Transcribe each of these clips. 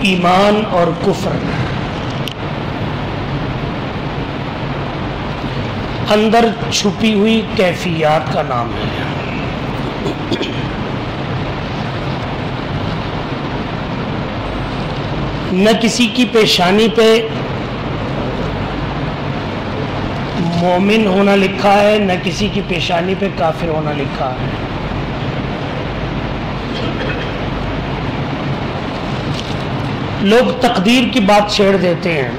ایمان اور کفر اندر چھپی ہوئی کیفیات کا نام ہے۔ نہ کسی کی پیشانی پہ مومن ہونا لکھا ہے، نہ کسی کی پیشانی پہ کافر ہونا لکھا ہے۔ لوگ تقدیر کی بات چھیڑ دیتے ہیں۔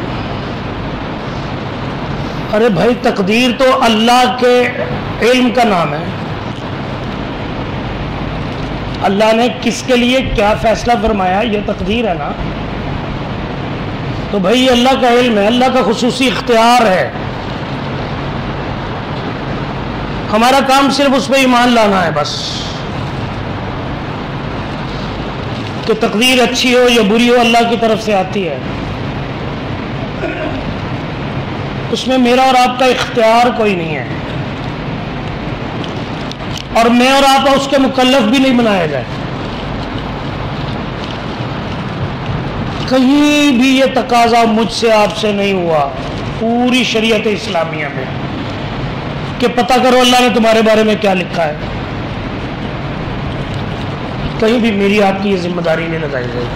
ارے بھائی، تقدیر تو اللہ کے علم کا نام ہے۔ اللہ نے کس کے لیے کیا فیصلہ فرمایا، یہ تقدیر ہے نا۔ تو بھائی یہ اللہ کا علم ہے، اللہ کا خصوصی اختیار ہے۔ ہمارا کام صرف اس پہ ایمان لانا ہے بس، کہ تقدیر اچھی ہو یا بری ہو اللہ کی طرف سے آتی ہے، اس میں میرا اور آپ کا اختیار کوئی نہیں ہے، اور میں اور آپ اس کے مکلف بھی نہیں بنایا جائے۔ کہیں بھی یہ تقاضا مجھ سے آپ سے نہیں ہوا پوری شریعت اسلامیہ میں کہ پتہ کرو اللہ نے تمہارے بارے میں کیا لکھا ہے۔ کہیں بھی میری آپ کی یہ ذمہ داری نہیں لگائی گئی۔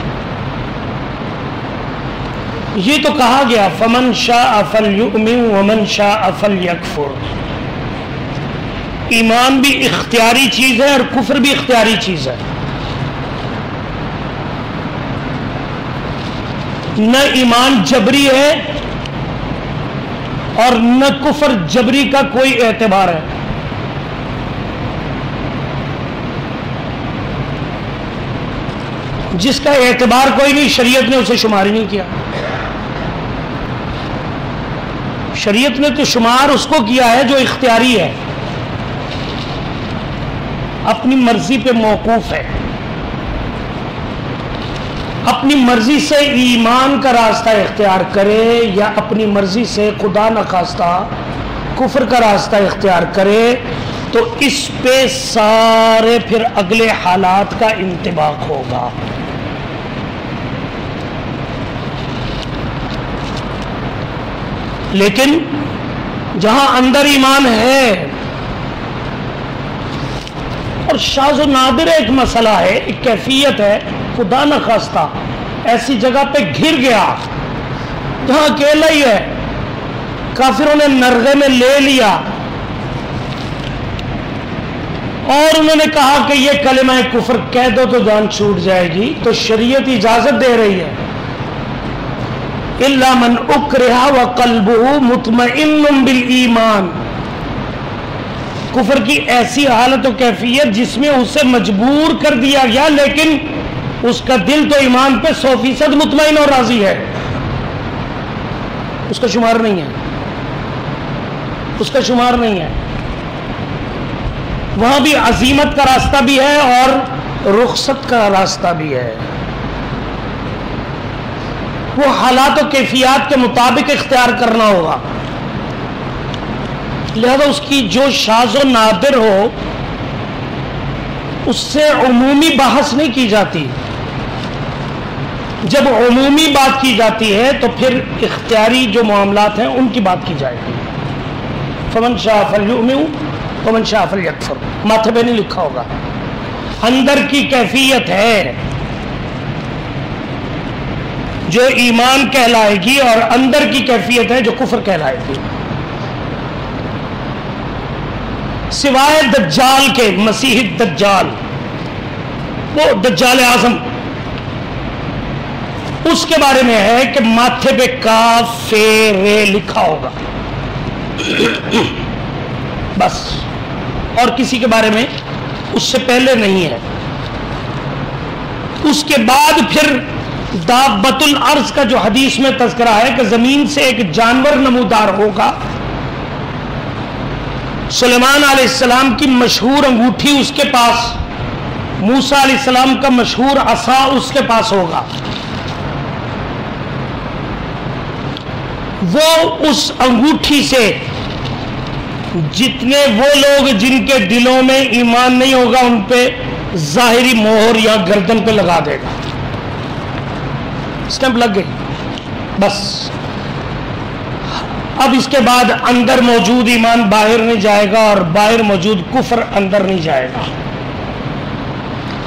یہ تو کہا گیا فمن شاء فلیؤمن ومن شاء فلیکفر۔ ایمان بھی اختیاری چیز ہے اور کفر بھی اختیاری چیز ہے۔ نہ ایمان جبری ہے اور نہ کفر جبری کا کوئی اعتبار ہے۔ جس کا اعتبار کوئی نہیں، شریعت نے اسے شمار ہی نہیں کیا۔ شریعت نے تو شمار اس کو کیا ہے جو اختیاری ہے، اپنی مرضی پہ موقوف ہے، اپنی مرضی سے ایمان کا راستہ اختیار کرے یا اپنی مرضی سے خدا نخواستہ کفر کا راستہ اختیار کرے، تو اس پہ سارے پھر اگلے حالات کا انطباق ہوگا۔ لیکن جہاں اندر ایمان ہے، اور شاذ و نادر ایک مسئلہ ہے، ایک کیفیت ہے، خدا نخواستہ ایسی جگہ پہ گھر گیا جہاں اکیلا ہی ہے، کافروں نے نرغے میں لے لیا اور انہوں نے کہا کہ یہ کلمہ کفر کہہ دو تو جان چھوٹ جائے گی، تو شریعت اجازت دے رہی ہے الا من اکرہ وقلبہ مطمئن بالایمان۔ کفر کی ایسی حالت و کیفیت جس میں اسے مجبور کر دیا گیا، لیکن اس کا دل تو ایمان پہ 100% مطمئن اور راضی ہے، اس کا شمار نہیں ہے، اس کا شمار نہیں ہے۔ وہاں بھی عزیمت کا راستہ بھی ہے اور رخصت کا راستہ بھی ہے، وہ حالات و کیفیات کے مطابق اختیار کرنا ہوگا۔ لہذا اس کی جو شاذ و نادر ہو اس سے عمومی بحث نہیں کی جاتی۔ جب عمومی بات کی جاتی ہے تو پھر اختیاری جو معاملات ہیں ان کی بات کی جائے گی۔ فمن شاء فلیؤمن ومن شاء فلیکفر، ماتھے پہ نہیں لکھا ہوگا۔ اندر کی کیفیت ہے جو ایمان کہلائے گی، اور اندر کی کیفیت ہے جو کفر کہلائے گی۔ سوائے دجال کے، مسیح الدجال، وہ دجال اعظم، اس کے بارے میں ہے کہ ماتھے پہ کاف فے رے لکھا ہوگا بس، اور کسی کے بارے میں اس سے پہلے نہیں ہے۔ اس کے بعد پھر دابۃ الارض کا جو حدیث میں تذکرہ ہے کہ زمین سے ایک جانور نمودار ہوگا، سلیمان علیہ السلام کی مشہور انگوٹھی اس کے پاس، موسیٰ علیہ السلام کا مشہور عصا اس کے پاس ہوگا، وہ اس انگوٹھی سے جتنے وہ لوگ جن کے دلوں میں ایمان نہیں ہوگا ان پہ ظاہری مہر یا گردن پہ لگا دے گا۔ اسٹمپ لگ گئی بس. اب اس کے بعد اندر موجود ایمان باہر نہیں جائے گا اور باہر موجود کفر اندر نہیں جائے گا.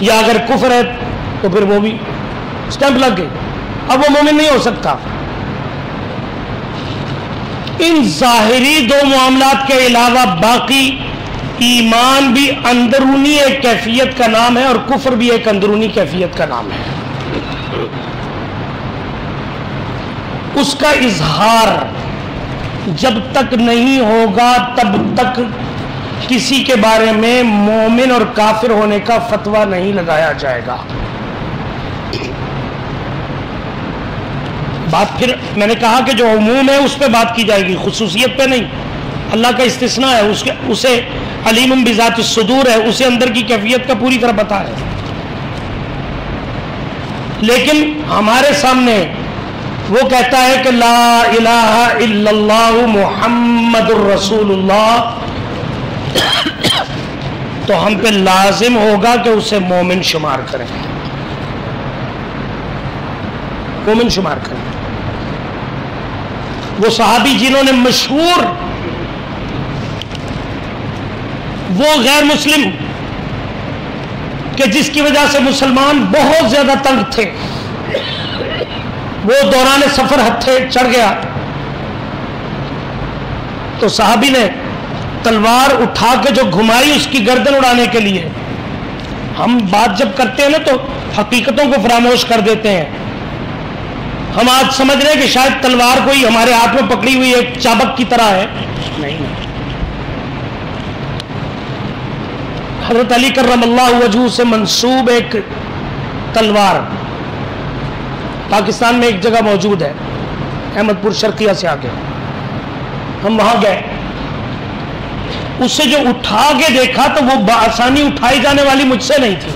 یا اگر کفر ہے تو پھر وہ بھی اسٹمپ لگ گئی, اب وہ مومن نہیں ہو سکتا. ان ظاہری دو معاملات کے علاوہ باقی ایمان بھی اندرونی ایک کیفیت کا نام ہے اور کفر بھی ایک اندرونی کیفیت کا نام ہے. اس کا اظہار جب تک نہیں ہوگا تب تک کسی کے بارے میں مومن اور کافر ہونے کا فتویٰ نہیں لگایا جائے گا. بات پھر میں نے کہا کہ جو عموم ہے اس پہ بات کی جائے گی, خصوصیت پہ نہیں. اللہ کا استثناء ہے, اسے علیم بذات الصدور ہے, اسے اندر کی کیفیت کا پوری طرح پتہ ہے. لیکن ہمارے سامنے وہ کہتا ہے کہ لا الہ الا اللہ محمد الرسول اللہ, تو ہم پہ لازم ہوگا کہ اسے مومن شمار کریں, مومن شمار کریں. وہ صحابی جنہوں نے مشہور وہ غیر مسلم کہ جس کی وجہ سے مسلمان بہت زیادہ تنگ تھے, وہ دوران سفر ہتھے چڑھ گیا تو صحابی نے تلوار اٹھا کے جو گھمائی اس کی گردن اڑانے کے لیے. ہم بات جب کرتے ہیں نا تو حقیقتوں کو فراموش کر دیتے ہیں. ہم آج سمجھ رہے ہیں کہ شاید تلوار کوئی ہمارے ہاتھ میں پکڑی ہوئی ایک چابک کی طرح ہے. نہیں, حضرت علی کرم اللہ وجہہ سے منسوب ایک تلوار پاکستان میں ایک جگہ موجود ہے, احمد پور شرقیہ سے آگے. ہم وہاں گئے, اسے جو اٹھا کے دیکھا تو وہ بآسانی اٹھائی جانے والی مجھ سے نہیں تھی,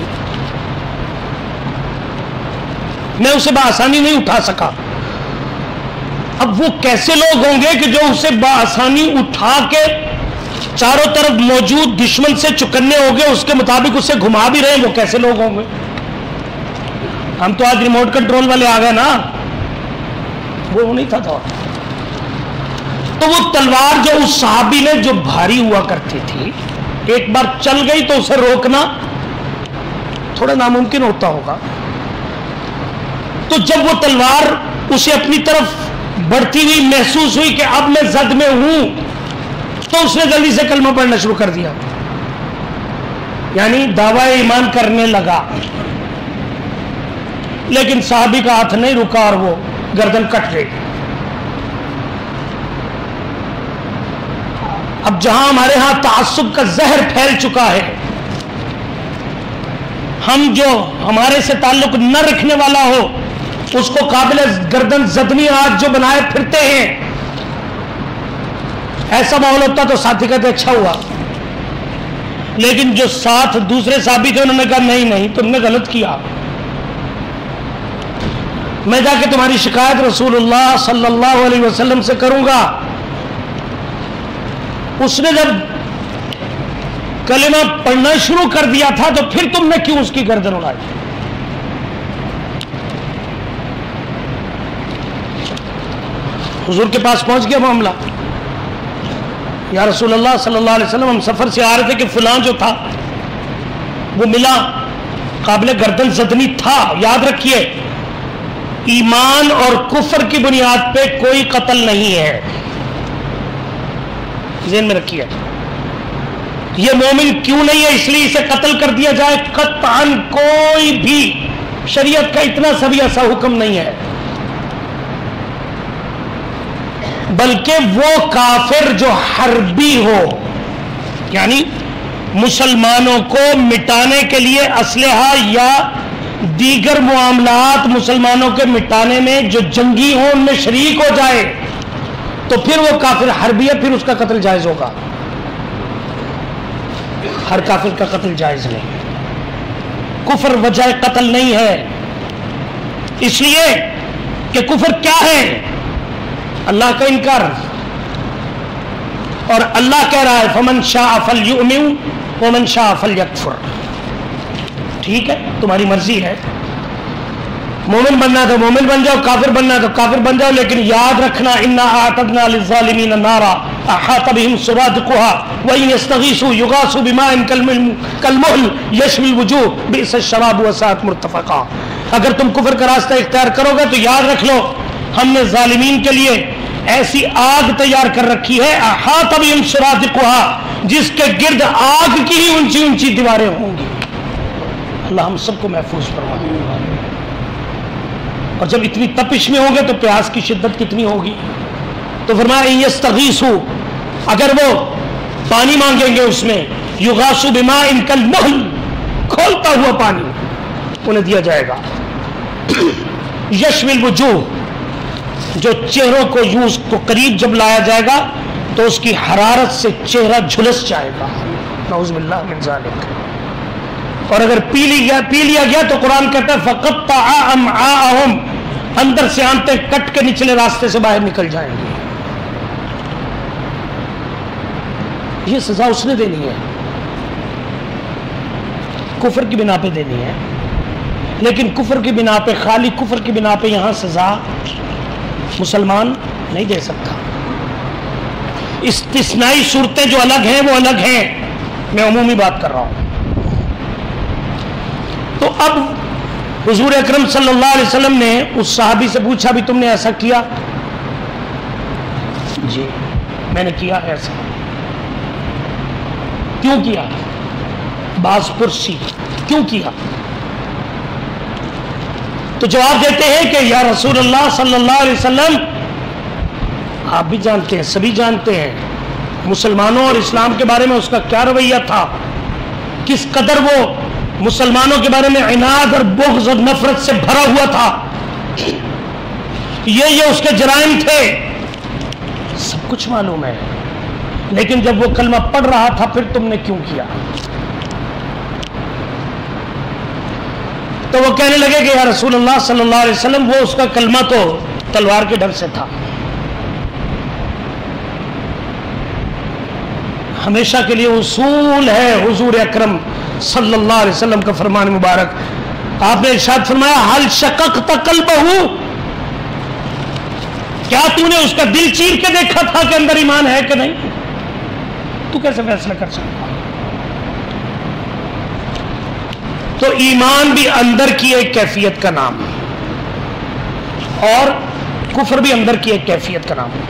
میں اسے بآسانی نہیں اٹھا سکا. اب وہ کیسے لوگ ہوں گے کہ جو اسے بآسانی اٹھا کے چاروں طرف موجود دشمن سے چکنے ہو گئے, اس کے مطابق اسے گھما بھی رہے ہیں, وہ کیسے لوگ ہوں گے؟ ہم تو آج ریموٹ کنٹرول والے آ گئے نا, وہ نہیں تھا دور. تو وہ تلوار جو اس صحابی نے جو بھاری ہوا کرتی تھی, ایک بار چل گئی تو اسے روکنا تھوڑا ناممکن ہوتا ہوگا. تو جب وہ تلوار اسے اپنی طرف بڑھتی ہوئی محسوس ہوئی کہ اب میں زد میں ہوں, تو اس نے جلدی سے کلمہ پڑھنا شروع کر دیا, یعنی دعوی ایمان کرنے لگا. لیکن صحابی کا ہاتھ نہیں رکا اور وہ گردن کٹ گئی. اب جہاں ہمارے ہاں تعصب کا زہر پھیل چکا ہے, ہم جو ہمارے سے تعلق نہ رکھنے والا ہو اس کو قابل گردن زدنی آج جو بنائے پھرتے ہیں, ایسا ماحول ہوتا تو ساتھی کہتے اچھا ہوا. لیکن جو ساتھ دوسرے صحابی تھے انہوں نے کہا نہیں نہیں تم نے غلط کیا, میں جا کے تمہاری شکایت رسول اللہ صلی اللہ علیہ وسلم سے کروں گا. اس نے جب کلمہ پڑھنا شروع کر دیا تھا تو پھر تم نے کیوں اس کی گردن اڑائی؟ حضور کے پاس پہنچ گیا معاملہ, یا رسول اللہ صلی اللہ علیہ وسلم ہم سفر سے آ رہے تھے کہ فلاں جو تھا وہ ملا, قابل گردن زدنی تھا. یاد رکھیے ایمان اور کفر کی بنیاد پہ کوئی قتل نہیں ہے, ذہن میں رکھیے. یہ مومن کیوں نہیں ہے اس لیے اسے قتل کر دیا جائے, قطعاً کوئی بھی شریعت کا اتنا سا بھی ایسا حکم نہیں ہے. بلکہ وہ کافر جو حربی ہو, یعنی مسلمانوں کو مٹانے کے لیے اسلحہ یا دیگر معاملات مسلمانوں کے مٹانے میں جو جنگی ہوں ان میں شریک ہو جائے تو پھر وہ کافر حربی ہے, پھر اس کا قتل جائز ہوگا. ہر کافر کا قتل جائز نہیں, کفر وجہ قتل نہیں ہے. اس لیے کہ کفر کیا ہے؟ اللہ کا انکار, اور اللہ کہہ رہا ہے فمن شاء فلیؤمن ومن شاء فلیکفر. ٹھیک ہے تمہاری مرضی ہے, مومن بننا تو مومن بن جاؤ، کافر بننا تو کافر بن جاؤ، لیکن یاد رکھنا انا اعتدنا للظالمین نارا احاط بهم سرادقها وان يستغيثوا يغاثوا بماء كالمهل يشوي الوجوه بئس الشراب وساءت مرتفقا. اگر تم کفر کا راستہ اختیار کرو گے تو یاد رکھ لو ہم نے ظالمین کے لیے ایسی آگ تیار کر رکھی ہے احاط بهم سرادقها جس کے گرد آگ کی ہی اونچی اونچی دیواریں ہوں گی. اللہ ہم سب کو محفوظ فرمائے. اور جب اتنی تپش میں ہوں گے تو پیاس کی شدت کتنی ہوگی. تو فرمایا یستغیثوا، اگر وہ پانی مانگیں گے اس میں یغاثوا بماء کالمہل، کھولتا ہوا پانی انہیں دیا جائے گا. یشوی الوجوہ، جو چہروں کو یوں کو قریب جب لایا جائے گا تو اس کی حرارت سے چہرہ جھلس جائے گا. نعوذ باللہ من ذالک. اور اگر پی لیا گیا تو قرآن کہتا ہے فقطع امعاءہم، اندر سے آنتیں کٹ کے نچلے راستے سے باہر نکل جائیں گے. یہ سزا اس نے دینی ہے، کفر کی بنا پہ دینی ہے. لیکن کفر کی بنا پہ، خالی کفر کی بنا پہ یہاں سزا مسلمان نہیں دے سکتا. استثنائی صورتیں جو الگ ہیں وہ الگ ہیں، میں عمومی بات کر رہا ہوں. تو اب حضور اکرم صلی اللہ علیہ وسلم نے اس صحابی سے پوچھا بھی تم نے ایسا کیا؟ جی میں نے کیا ایسا. کیوں کیا؟ باز پرسی کیوں کیا؟ تو جواب دیتے ہیں کہ یا رسول اللہ صلی اللہ علیہ وسلم، آپ بھی جانتے ہیں، سبھی جانتے ہیں مسلمانوں اور اسلام کے بارے میں اس کا کیا رویہ تھا، کس قدر وہ مسلمانوں کے بارے میں عناد اور بغض اور نفرت سے بھرا ہوا تھا. یہ اس کے جرائم تھے، سب کچھ معلوم ہے. لیکن جب وہ کلمہ پڑھ رہا تھا پھر تم نے کیوں کیا؟ تو وہ کہنے لگے کہ یا رسول اللہ صلی اللہ علیہ وسلم، وہ اس کا کلمہ تو تلوار کے ڈر سے تھا. ہمیشہ کے لیے اصول ہے حضور اکرم صلی اللہ علیہ وسلم کا فرمان مبارک. آپ نے ارشاد فرمایا حل شققت قلبہ، کیا تو نے اس کا دل چیر کے دیکھا تھا کہ اندر ایمان ہے کہ نہیں؟ تو کیسے فیصلہ کر سکتا؟ تو ایمان بھی اندر کی ایک کیفیت کا نام ہے اور کفر بھی اندر کی ایک کیفیت کا نام ہے.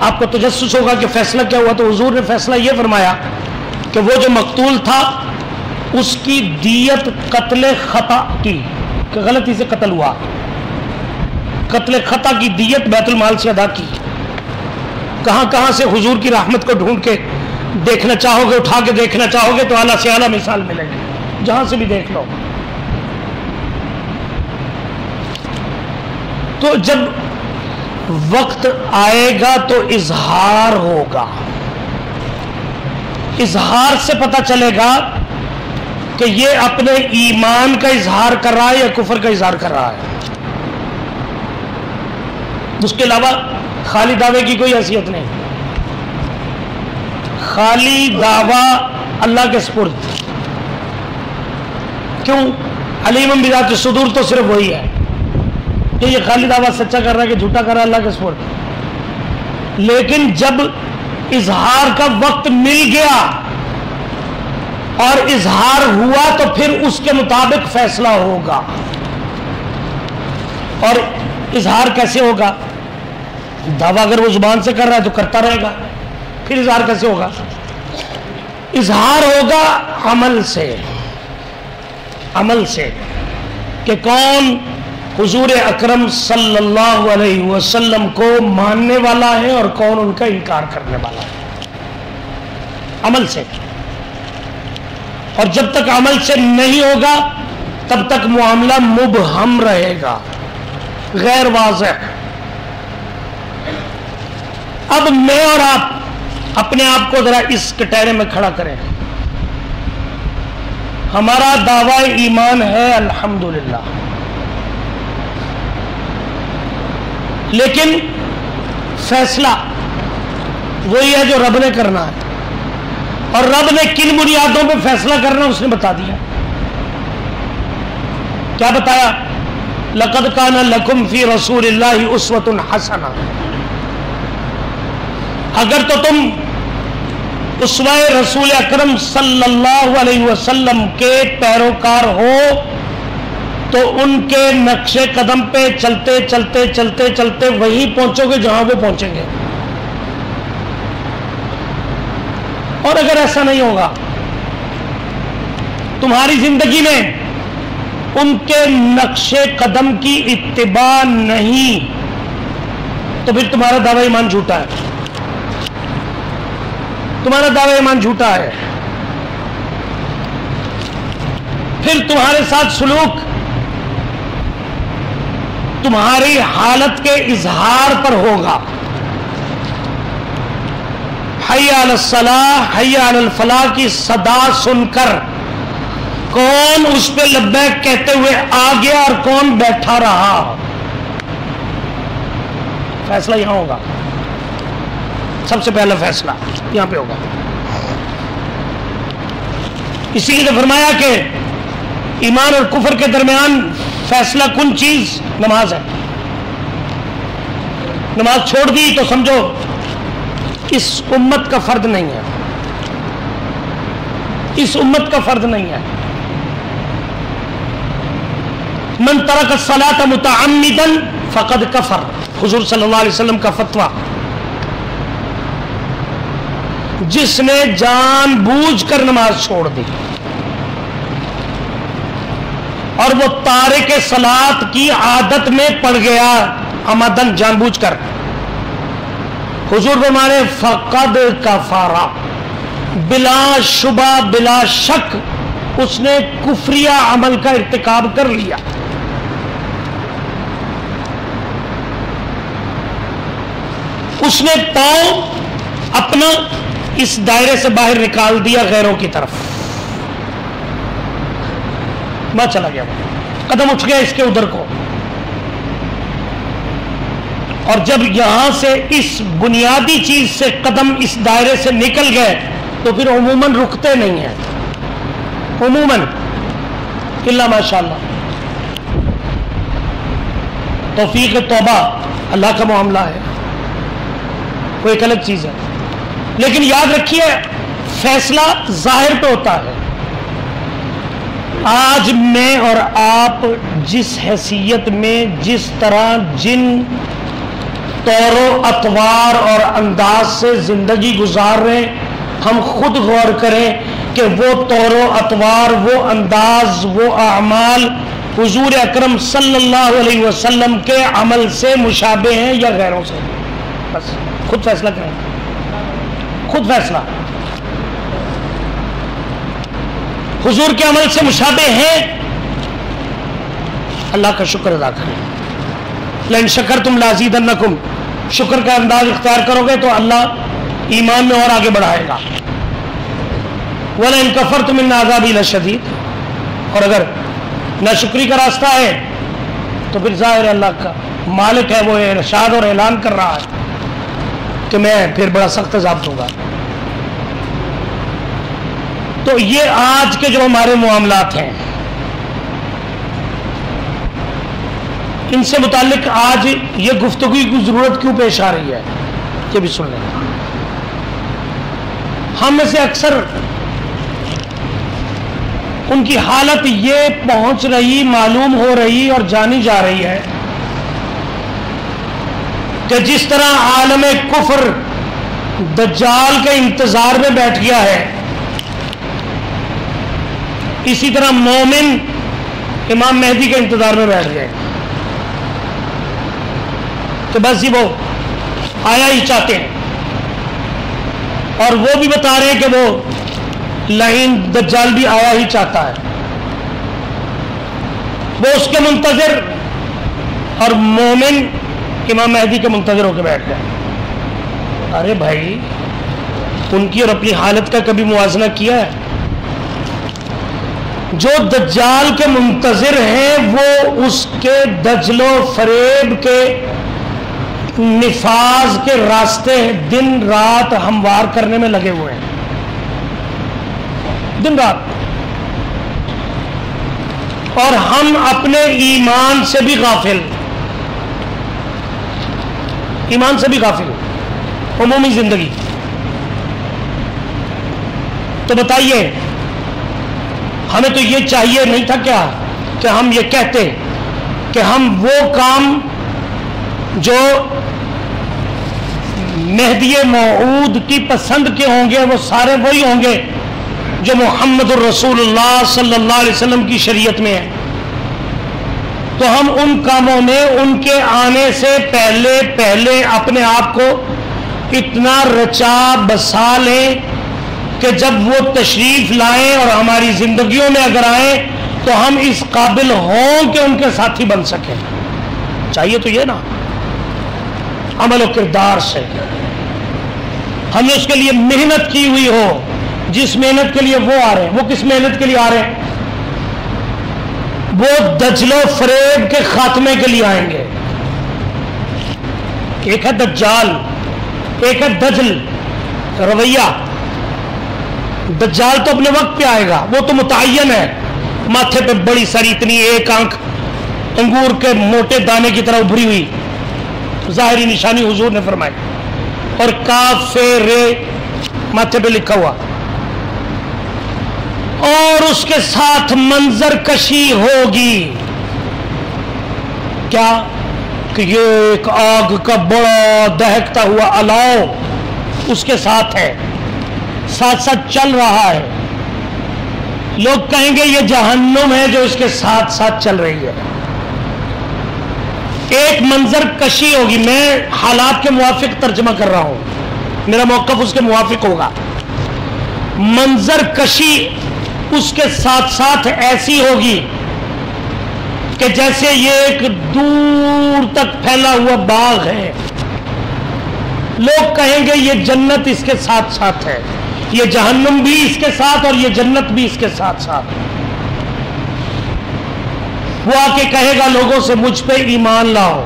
آپ کو تجسس ہوگا کہ فیصلہ کیا ہوا. تو حضور نے فیصلہ یہ فرمایا کہ وہ جو مقتول تھا اس کی دیت قتل خطا کی، کہ غلطی سے قتل ہوا، قتل خطا کی دیت بیت المال سے ادا کی. کہاں کہاں سے حضور کی رحمت کو ڈھونڈ کے دیکھنا چاہو گے، اٹھا کے دیکھنا چاہو گے تو اعلیٰ سے اعلیٰ مثال ملے گی، جہاں سے بھی دیکھ لو. تو جب وقت آئے گا تو اظہار ہوگا. اظہار سے پتہ چلے گا کہ یہ اپنے ایمان کا اظہار کر رہا ہے یا کفر کا اظہار کر رہا ہے. اس کے علاوہ خالی دعوے کی کوئی حیثیت نہیں. خالی دعویٰ اللہ کے سپرد. کیوں؟ علیم بذات الصدور تو صرف وہی ہے کہ یہ خالی دعویٰ سچا کر رہا ہے کہ جھوٹا کر رہا ہے، اللہ کے سپرد. لیکن جب اظہار کا وقت مل گیا اور اظہار ہوا تو پھر اس کے مطابق فیصلہ ہوگا. اور اظہار کیسے ہوگا؟ دعویٰ اگر وہ زبان سے کر رہا ہے تو کرتا رہے گا، پھر اظہار کیسے ہوگا؟ اظہار ہوگا عمل سے. عمل سے کہ کون حضور اکرم صلی اللہ علیہ وسلم کو ماننے والا ہے اور کون ان کا انکار کرنے والا ہے. عمل سے. اور جب تک عمل سے نہیں ہوگا تب تک معاملہ مبہم رہے گا، غیر واضح. اب میں اور آپ اپنے آپ کو ذرا اس کٹہرے میں کھڑا کریں. ہمارا دعویٰ ایمان ہے الحمدللہ، لیکن فیصلہ وہی ہے جو رب نے کرنا ہے. اور رب نے کن بنیادوں پہ فیصلہ کرنا اس نے بتا دیا. کیا بتایا؟ لقد کان لکم فی رسول اللہ اسوۃ حسنہ، اگر تو تم اسوہ رسول اکرم صلی اللہ علیہ وسلم کے پیروکار ہو تو ان کے نقش قدم پہ چلتے چلتے چلتے چلتے وہیں پہنچو گے جہاں وہ پہنچیں گے. اور اگر ایسا نہیں ہوگا، تمہاری زندگی میں ان کے نقش قدم کی اتباع نہیں، تو پھر تمہارا دعویٰ ایمان جھوٹا ہے، تمہارا دعویٰ ایمان جھوٹا ہے. پھر تمہارے ساتھ سلوک تمہاری حالت کے اظہار پر ہوگا. حی علی الصلاح حی علی الفلاح کی صدا سن کر کون اس پہ لبیک کہتے ہوئے آ گیا اور کون بیٹھا رہا، فیصلہ یہاں ہوگا. سب سے پہلا فیصلہ یہاں پہ ہوگا. اسی لیے فرمایا کہ ایمان اور کفر کے درمیان فیصلہ کن چیز نماز ہے. نماز چھوڑ دی تو سمجھو اس امت کا فرد نہیں ہے، اس امت کا فرد نہیں ہے. من ترک الصلاۃ متعمدا فقد کفر، حضور صلی اللہ علیہ وسلم کا فتویٰ. جس نے جان بوجھ کر نماز چھوڑ دی اور وہ تارک صلاۃ کی عادت میں پڑ گیا عمدن جان بوجھ کر، حضور فرمانے فقد کفر، بلا شبہ بلا شک اس نے کفریہ عمل کا ارتکاب کر لیا. اس نے پاؤں اپنا اس دائرے سے باہر نکال دیا غیروں کی طرف، میں چلا گیا، قدم اٹھ گیا اس کے ادھر کو. اور جب یہاں سے اس بنیادی چیز سے قدم اس دائرے سے نکل گئے تو پھر عموماً رکتے نہیں ہیں، عموماً الا ماشاءاللہ. توفیق توبہ اللہ کا معاملہ ہے، وہ ایک الگ چیز ہے. لیکن یاد رکھیے فیصلہ ظاہر پہ ہوتا ہے. آج میں اور آپ جس حیثیت میں جس طرح جن طور و اطوار اور انداز سے زندگی گزار رہے ہیں، ہم خود غور کریں کہ وہ طور و اطوار، وہ انداز، وہ اعمال حضور اکرم صلی اللہ علیہ وسلم کے عمل سے مشابہ ہیں یا غیروں سے. بس خود فیصلہ کریں، خود فیصلہ. حضور کے عمل سے مشابہ ہیں، اللہ کا شکر ادا کریں. لئن شکرتم لازیدنکم، شکر کا انداز اختیار کرو گے تو اللہ ایمان میں اور آگے بڑھائے گا. وَلَئِن كَفَرْتُمْ إِنَّ عَذَابِي لَشَدِيدٌ، اور اگر ناشکری کا راستہ ہے تو پھر ظاہر اللہ کا مالک ہے، وہ ارشاد اور اعلان کر رہا ہے کہ میں پھر بڑا سخت عذاب دوں گا. تو یہ آج کے جو ہمارے معاملات ہیں ان سے متعلق آج یہ گفتگو کی ضرورت کیوں پیش آ رہی ہے یہ بھی سن لیں. ہم میں سے اکثر ان کی حالت یہ پہنچ رہی، معلوم ہو رہی اور جانی جا رہی ہے کہ جس طرح عالم کفر دجال کے انتظار میں بیٹھ گیا ہے، اسی طرح مومن امام مہدی کے انتظار میں بیٹھ گئے کہ بس جی وہ آیا ہی چاہتے ہیں. اور وہ بھی بتا رہے ہیں کہ وہ لعین دجال بھی آیا ہی چاہتا ہے، وہ اس کے منتظر، اور مومن امام مہدی کے منتظر ہو کے بیٹھ گئے. ارے بھائی ان کی اور اپنی حالت کا کبھی موازنہ کیا ہے؟ جو دجال کے منتظر ہیں وہ اس کے دجل و فریب کے نفاذ کے راستے دن رات ہموار کرنے میں لگے ہوئے ہیں، دن رات. اور ہم اپنے ایمان سے بھی غافل، ایمان سے بھی غافل، عمومی زندگی. تو بتائیے ہمیں تو یہ چاہیے نہیں تھا کیا کہ ہم یہ کہتے کہ ہم وہ کام جو مہدی موعود کی پسند کے ہوں گے وہ سارے وہی ہوں گے جو محمد الرسول اللہ صلی اللہ علیہ وسلم کی شریعت میں ہے. تو ہم ان کاموں میں ان کے آنے سے پہلے اپنے آپ کو اتنا رچا بسا لیں کہ جب وہ تشریف لائیں اور ہماری زندگیوں میں اگر آئیں تو ہم اس قابل ہوں کہ ان کے ساتھی بن سکیں. چاہیے تو یہ نا عمل و کردار سے ہم نے اس کے لیے محنت کی ہوئی ہو. جس محنت کے لیے وہ آ رہے ہیں، وہ کس محنت کے لیے آ رہے ہیں؟ وہ دجل و فریب کے خاتمے کے لیے آئیں گے. ایک ہے دجال، ایک ہے دجل. رویہ دجال تو اپنے وقت پہ آئے گا، وہ تو متعین ہے. ماتھے پہ بڑی ساری اتنی ایک آنکھ انگور کے موٹے دانے کی طرح ابھری ہوئی، ظاہری نشانی حضور نے فرمائی، اور کاف رے ماتھے پہ لکھا ہوا، اور اس کے ساتھ منظر کشی ہوگی. کیا کہ یہ ایک آگ کا بڑا دہکتا ہوا الاؤ اس کے ساتھ ہے، ساتھ ساتھ چل رہا ہے. لوگ کہیں گے یہ جہنم ہے جو اس کے ساتھ ساتھ چل رہی ہے. ایک منظر کشی ہوگی. میں حالات کے موافق ترجمہ کر رہا ہوں، میرا موقف اس کے موافق ہوگا. منظر کشی اس کے ساتھ ساتھ ایسی ہوگی کہ جیسے یہ ایک دور تک پھیلا ہوا باغ ہے. لوگ کہیں گے یہ جنت اس کے ساتھ ساتھ ہے، یہ جہنم بھی اس کے ساتھ اور یہ جنت بھی اس کے ساتھ ساتھ. وہ آ کے کہے گا لوگوں سے مجھ پہ ایمان لاؤ.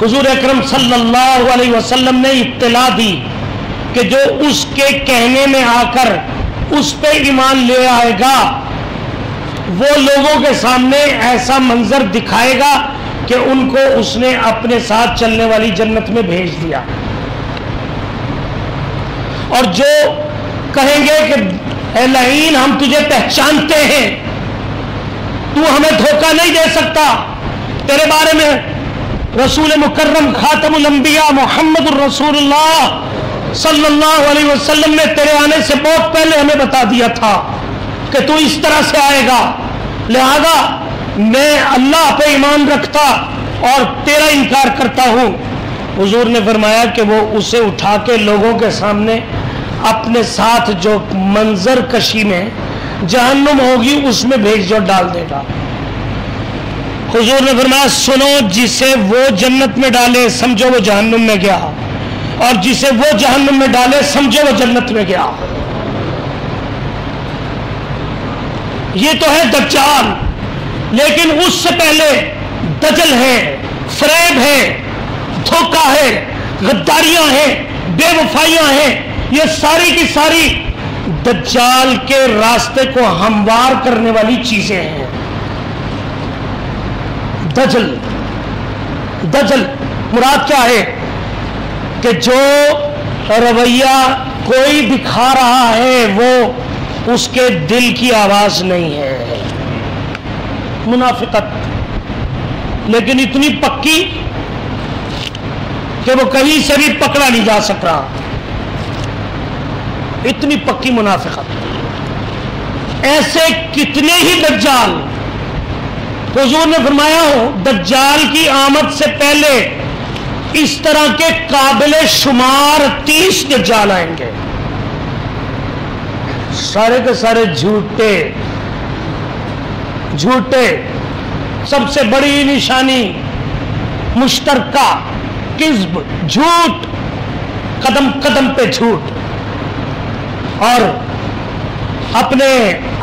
حضور اکرم صلی اللہ علیہ وسلم نے اطلاع دی کہ جو اس کے کہنے میں آ کر اس پہ ایمان لے آئے گا وہ لوگوں کے سامنے ایسا منظر دکھائے گا کہ ان کو اس نے اپنے ساتھ چلنے والی جنت میں بھیج دیا. اور جو کہیں گے کہ اے لعین ہم تجھے پہچانتے ہیں، تو ہمیں دھوکہ نہیں دے سکتا، تیرے بارے میں رسول مکرم خاتم الانبیاء محمد الرسول اللہ صلی اللہ علیہ وسلم نے تیرے آنے سے بہت پہلے ہمیں بتا دیا تھا کہ تو اس طرح سے آئے گا، لہذا میں اللہ پہ ایمان رکھتا اور تیرا انکار کرتا ہوں. حضور نے فرمایا کہ وہ اسے اٹھا کے لوگوں کے سامنے اپنے ساتھ جو منظر کشی میں جہنم ہوگی اس میں بھیج جو ڈال دے گا. حضور نے فرمایا سنو، جسے وہ جنت میں ڈالے سمجھو وہ جہنم میں گیا، اور جسے وہ جہنم میں ڈالے سمجھو وہ جنت میں گیا. یہ تو ہے دجال، لیکن اس سے پہلے دجل ہے، فریب ہے، دھوکہ ہے، غداریاں ہیں، بے وفائیاں ہیں. یہ ساری کی ساری دجال کے راستے کو ہموار کرنے والی چیزیں ہیں. دجل مراد کیا ہے کہ جو رویہ کوئی دکھا رہا ہے وہ اس کے دل کی آواز نہیں ہے. منافقت لیکن اتنی پکی کہ وہ کہیں سے بھی پکڑا نہیں جا سک رہا. اتنی پکی منافقت. ایسے کتنے ہی دجال. حضور نے فرمایا ہو دجال کی آمد سے پہلے اس طرح کے قابل شمار 30 دجال آئیں گے، سارے کے سارے جھوٹے. سب سے بڑی نشانی مشترکہ کذب، جھوٹ، قدم قدم پہ جھوٹ، اور اپنے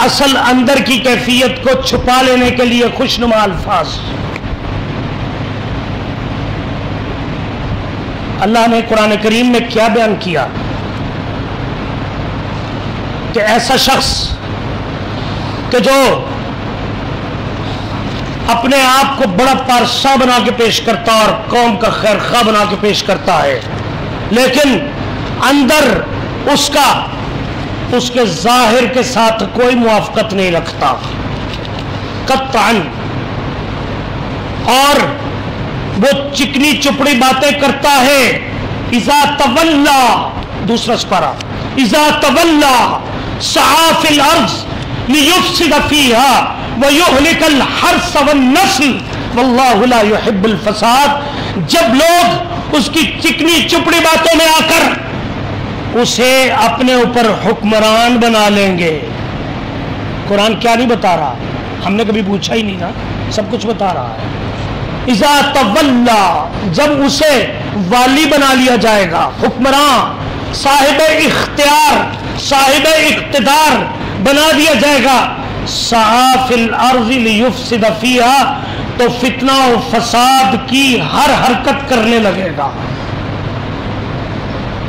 اصل اندر کی کیفیت کو چھپا لینے کے لیے خوشنما الفاظ. اللہ نے قرآن کریم میں کیا بیان کیا کہ ایسا شخص کہ جو اپنے آپ کو بڑا پارسا بنا کے پیش کرتا اور قوم کا خیر خواہ بنا کے پیش کرتا ہے، لیکن اندر اس کے ظاہر کے ساتھ کوئی موافقت نہیں رکھتا قطعاً، اور وہ چکنی چپڑی باتیں کرتا ہے. اذا تولا، دوسرا سپارہ، اذا تولا سعى في الارض ليفسد فيها ويهلك الحرث والنسل والله لا يحب الفساد. جب لوگ اس کی چکنی چپڑی باتوں میں آ کر اسے اپنے اوپر حکمران بنا لیں گے. قرآن کیا نہیں بتا رہا؟ ہم نے کبھی پوچھا ہی نہیں نا، سب کچھ بتا رہا ہے. اذا تولا، جب اسے والی بنا لیا جائے گا، حکمران، صاحب اختیار، صاحب اقتدار بنا دیا جائے گا، سعى فی الارض لیفسد فیہا، تو فتنہ و فساد کی ہر حرکت کرنے لگے گا.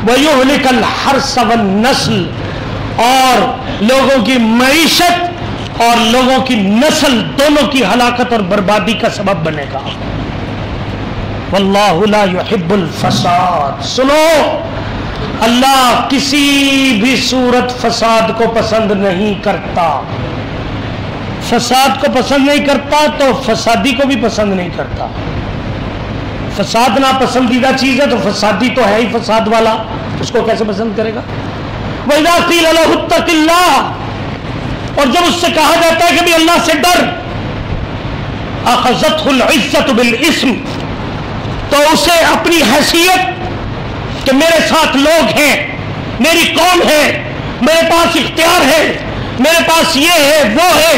وَيُهْلِكَ الْحَرْثَ وَالنَّسْلَ، اور لوگوں کی معیشت اور لوگوں کی نسل دونوں کی ہلاکت اور بربادی کا سبب بنے گا. واللہ لا يحب الفساد. سنو، اللہ کسی بھی صورت فساد کو پسند نہیں کرتا. فساد کو پسند نہیں کرتا تو فسادی کو بھی پسند نہیں کرتا. فساد ناپسندیدہ چیز ہے تو فسادی تو ہے ہی فساد والا، اس کو کیسے پسند کرے گا؟ وَإِذَا قِيلَ لَهُ اتَّقِ اللَّهَ، اور جب اس سے کہا جاتا ہے کہ بھی اللہ سے ڈر، أَخَذَتْهُ الْعِزَّةُ بِالْإِثْمِ، تو اسے اپنی حیثیت کہ میرے ساتھ لوگ ہیں، میری قوم ہے، میرے پاس اختیار ہے، میرے پاس یہ ہے وہ ہے،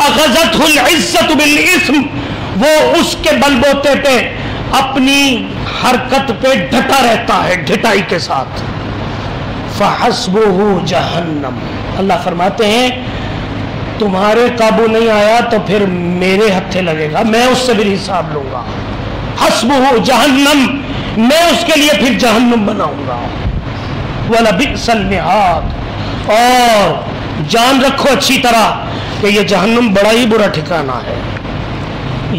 أَخَذَتْهُ الْعِزَّةُ بِالْإِثْمِ، وہ اس کے بلبوتے پہ اپنی حرکت پہ ڈٹا رہتا ہے، ڈٹائی کے ساتھ. فَحَسْبُهُ جَهَنَّمْ، اللہ فرماتے ہیں تمہارے قابو نہیں آیا تو پھر میرے ہتھے لگے گا، میں اس سے بھی حساب لوں گا. حَسْبُهُ جَهَنَّمْ، میں اس کے لیے پھر جہنم بناؤں گا. وَلَبِئْسَ الْمِہَادُ، اور جان رکھو اچھی طرح کہ یہ جہنم بڑا ہی برا ٹھکانہ ہے.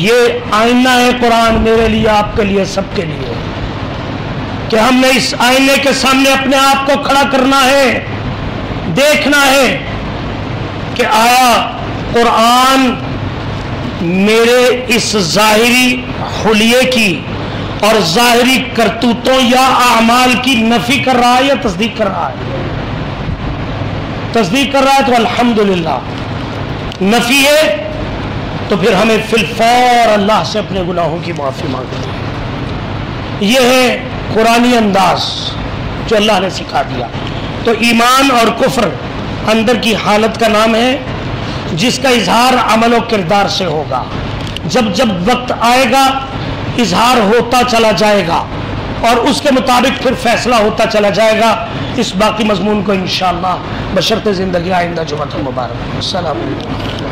یہ آئینہ ہے قرآن میرے لیے، آپ کے لیے، سب کے لیے، کہ ہم نے اس آئینے کے سامنے اپنے آپ کو کھڑا کرنا ہے، دیکھنا ہے کہ آیا قرآن میرے اس ظاہری حلیے کی اور ظاہری کرتوتوں یا اعمال کی نفی کر رہا ہے یا تصدیق کر رہا ہے؟ تصدیق کر رہا ہے تو الحمدللہ. نفی ہے تو پھر ہمیں فی الفور اللہ سے اپنے گناہوں کی معافی مانگنی ہے. یہ ہے قرآنی انداز جو اللہ نے سکھا دیا. تو ایمان اور کفر اندر کی حالت کا نام ہے جس کا اظہار عمل و کردار سے ہوگا. جب جب وقت آئے گا اظہار ہوتا چلا جائے گا اور اس کے مطابق پھر فیصلہ ہوتا چلا جائے گا. اس باقی مضمون کو انشاءاللہ بشرط زندگی آئندہ جمعہ مبارک. السلام علیکم.